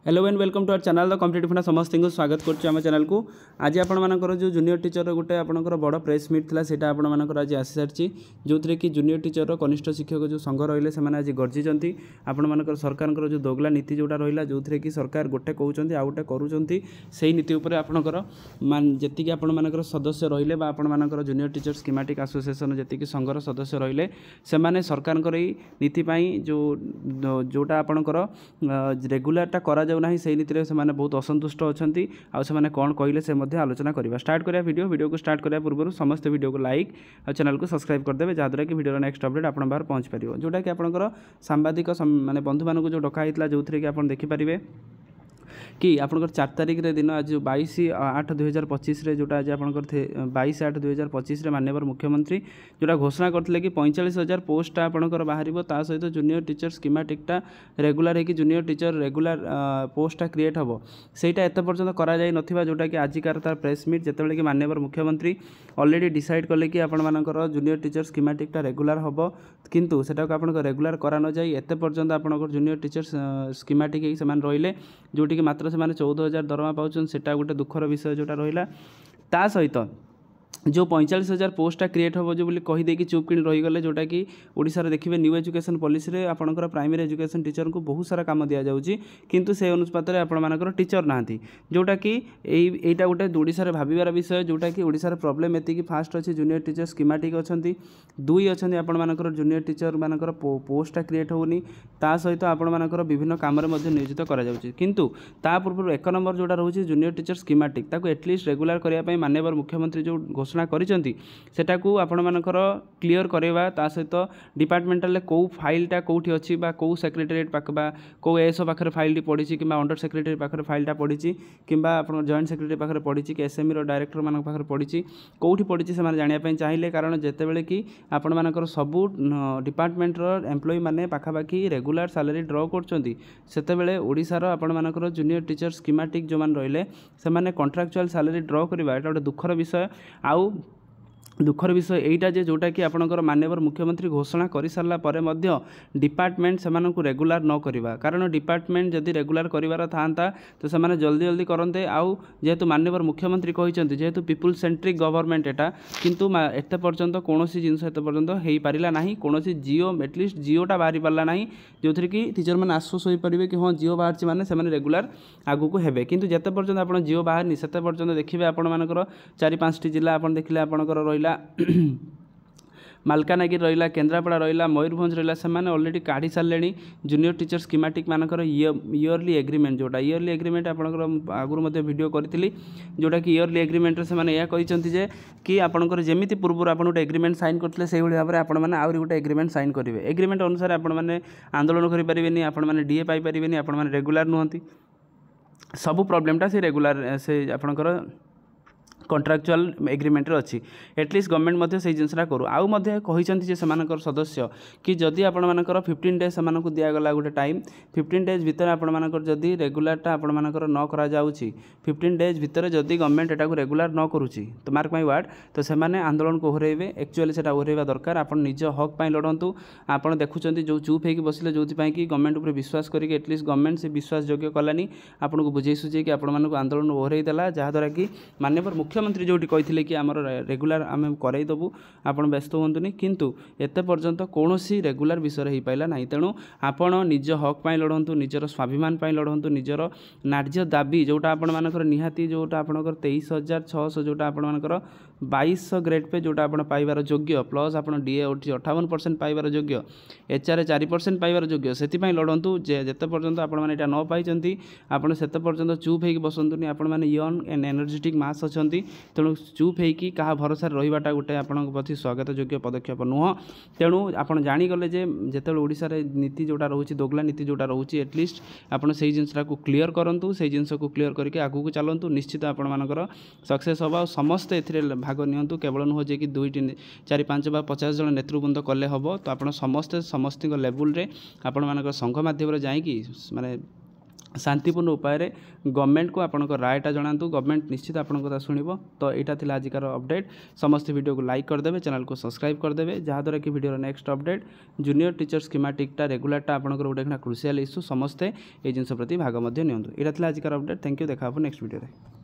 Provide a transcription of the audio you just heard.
Hello and welcome to our channel the competitive funda समस्त को स्वागत करम चैनल को। आज आपंकर जो जूनियर टीचर गोटे आपंकर बड़ प्रेस मीट था सीटा आपंकर आज आसी सारी जो थे कि जूनियर टीचर कनिष्ठ शिक्षक जो संघ रही से आज गर्जिंट आपर सरकार जो दोगला नीति जोटा रहा जो थे कि सरकार गोटे कहते आउ गोटे करुँच से नीति उपर आपंकर जी आपर सदस्य रहिले आपर जूनियर टीचर स्कीमेटिक एसोसिएशन जी संघर सदस्य रहिले से सरकार नीति जो जोटा आपंकर रेगुलारटा करा ना से नीति से बहुत असंतुष्ट अच्छा आने कौन कहले से आलोचना करवा स्टार्ट करा वीडियो को स्टार्ट करने पूर्व समस्त वीडियो को लाइक और चैनल को सब्सक्राइब करदे जहाँद्वारा कि वीडियो नेक्स्ट अपडेट आप बाहर पहुँच पार जोटा कि आपंकर सांबादिक माने बंधु मानक जो डकाई जो थे कि आप देखिपारे कि आपंकर 4 तारिख दिन आज 22/8/2025 जोटा आज आपंकर 22/8/2025 माननीय मुख्यमंत्री जोटा घोषणा करते कि 45,000 पोस्टा आपंकर बाहर सहित जूनियर टीचर स्कीमेटिकटा रेगुलर है कि जूनियर टीचर रेगुलर पोस्टा क्रिएट हम सहीटा एत पर्यटन कराई ना जोटा कि आजिकार तार प्रेस मीट जिते कि माननीय मुख्यमंत्री अलरेडी डिसाइड कले कि आपंकर जूनियर टीचर स्कीमेटिकटा रेगुलर हम किंतु सेटा को आपन रेगुलर करा न जाए एत पर्यटन आपंकर जूनियर टीचर स्कीमेटिक ही रहिले जोटि कि मात्र से 14,000 दरमा पाँच सेटा गोटे दुखर विषय जोटा रहा ता सहित जो 45,000 पोस्टा क्रिएट हम जो कहीदे कि चुप कि रहीगले जोटा कि ओडिशा रे देखिए न्यू एजुकेशन पॉलिसी रे आपनकर प्राइमरी एजुकेशन टीचर को बहुत सारा काम दिया जाउची किंतु से अनुपात रे आपनकर टीचर नांती जोटा कि एटा गोटे ओडिशा रे भाबिबार विषय जोटा कि ओडिशा रे प्रॉब्लम एति कि फास्ट अछि जूनियर टीचर स्कीमेटिक अछंती दुई अछंती आपनकर जूनियर टीचर मानकर पोस्टा क्रिएट होनी ता सहित आपनकर विभिन्न काम रे मध्ये नियोजित करा जाउची किंतु ता पूर्व एक नंबर जोटा रहउची जूनियर टीचर स्कीमेटिक ताको एटलिस्ट रेगुलर करिया पई माननीय मुख्यमंत्री जो घोषणा करिसेटा को आपण मानकर क्लियर करवा ता सहित डिपार्टमेंटल कौ फाइलटा कौटी अच्छी कौ सेक्रेटेरिएट पाख कौ एएसओ पाखे फाइल पड़ी कि अंडर सेक्रेटेरी पाखे फाइलटा पड़ी कि जॉइंट सेक्रेटेरी पाखे पड़ी कि एसएमई रो डायरेक्टर मान पाखे पड़ी कौटी पड़ी से जानापी चाहिए कारण जितेबाला कि आपण मानकर सबू डिपार्टमेंटर एम्प्लॉय मैंने पाखापाखि रेगुलर सैलरी ड्र करते ओडिशार आपण मानकर जूनियर टीचर स्कीमेटिक जो मैंने रहिले से कॉन्ट्रैक्चुअल सैलरी ड्र करवा एटा गोटे दुखर विषय आउ दुखर विषय एटा जे जोटा कि आपणकर माननीय मुख्यमंत्री घोषणा कर सारा पर डिपार्टमेंट से रेगुलर न करवा कारण डिपार्टमेंट जदि रेगुलर करार था तो से जल्दी जल्दी करते आउ जेहेतु माननीय मुख्यमंत्री कहते जेहेतु पीपुल सेंट्रिक गवर्नमेंट एटा किंतु एत पर्यंत कौन जिनस एत पर्यंत हो पारा ना कौन जिओ एटलिस्ट जिओटा बाहरी पारा ना जो थे कि टीचर मैंने आश्वास हो पारे कि हाँ जिओ बाहर मैंने से रेगुलर आगू हेबे किंतु जिते पर्यंत आप जिओ बाहर सेते पर्यंत देखिए आपर 4-5 जिला आप देखिले आपंकर रहा मालकानगिरी रहा केन्द्रापड़ा रहा मयूरभंज रहा से अलरेडी काढ़ी सारे जूनियर टीचर स्कीमेटिक मानकर इयरली एग्रीमेंट जोटा इयरली एग्रीमेंट आपंकर आगुरी वीडियो करी जोटा कि इयरली एग्रीमेंट से मैंने कि आपंकर जमी पूर्व आप गोटे एग्रीमेंट साइन करते से भाव में आपने आहरी गोटे एग्रीमेंट साइन करेंगे एग्रीमेंट अनुसार आपने आंदोलन करें आपने डीए पाइपर आपने रेगुलर नुहति सबू प्रॉब्लमटा से रेगुलर से आपंकर कॉन्ट्रैक्चुअल एग्रीमेंट अच्छी एटलिस्ट गवर्नमेंट से जिनसा करूँ आउ कहते सदस्य कि जदि आपंकर 15 डेज से दिगला गोटे टाइम 15 डेज भितर आपर जदि रेगुलारटा आपर न करा 15 डेज भितर जदि गवर्नमेंट एटा रेगुलर न करुच्ची तो मार्क माई वार्ड तो से आंदोलन को ओह्रइबे एक्चुअली से ओह्रइबा दरकार आप निज हक पर लड़तु आप देखुं जो चुप होगी बसिले जो कि गवर्नमेंट उपर विश्वास करके एटलिस्ट गवर्नमेंट से विश्वास योग्य कलानी आपको बुझे सुझे कि आपण आंदोलन ओह्रइदेला जहाँद्वारा कि माननीय मुख्यमंत्री जो कहते कि आम रेगुलर आम करईदेबू आप व्यस्त हूँ किंतु एत पर्यंत कौन रेगुलर विषय हो पाला ना तेणु आपण निज हक पर लड़तु निजर स्वाभिमान लड़तु निजर न्याय्य दाबी जोटा आपण मानकर निहाती जोटा आपंकर 23,600 जोटा आपंकर 2200 ग्रेड पे जोटा आप पाइबार योग्य प्लस आप डीए 58% पाइबार योग्य एचआर 4% पाइबार योग्य से लड़तु जेते पर्यंत आपने न पाई आपड़ से पर्यंत चुप होगी बसतुनि आपने यंग एंड एनर्जेटिक मास अच्छा तेणु चुप होगी क्या भरोसा रहीबाटा गोटे आपन प्रति स्वागत योग्य पदक्षेप नुह तेणु आप जाणीगले जिते ओडिशा रे नीति जोटा रोचे दोगला नीति जोटा रोचे एटलिस्ट आपड़ से जिनसा को क्लीयर करूँ से जिनस को क्लीयर करके आगू को चलतु निश्चित आपर सक्सेस हम समस्ते ए भाग नियंतु केवल नुह जे कि 2-4-5 बा 50 जन नेतृवृंद कले हम तो आप समस्ते समस्त लेवल रे आपण संघ माध्यम जाकि माने शांतिपूर्ण उपाय गवर्नमेंट को आपंक रायटा जनातु गवर्नमेंट निश्चित आपन कथा शुणव। तो यहाँ था आजिकार अपडेट। समस्त वीडियो को लाइक करदे, चैनल को सब्सक्राइब करदे, जहाँद्वारा कि video next update junior teacher स्कीमेटिकटा रेगुलारटा आपंकर गोटे क्रुशियल इश्यू समस्ते ये जिन प्रति भाग नियंतु। यहाँ था आजिकार अपडेट। Thank you. देखा नेक्स्ट वीडियो।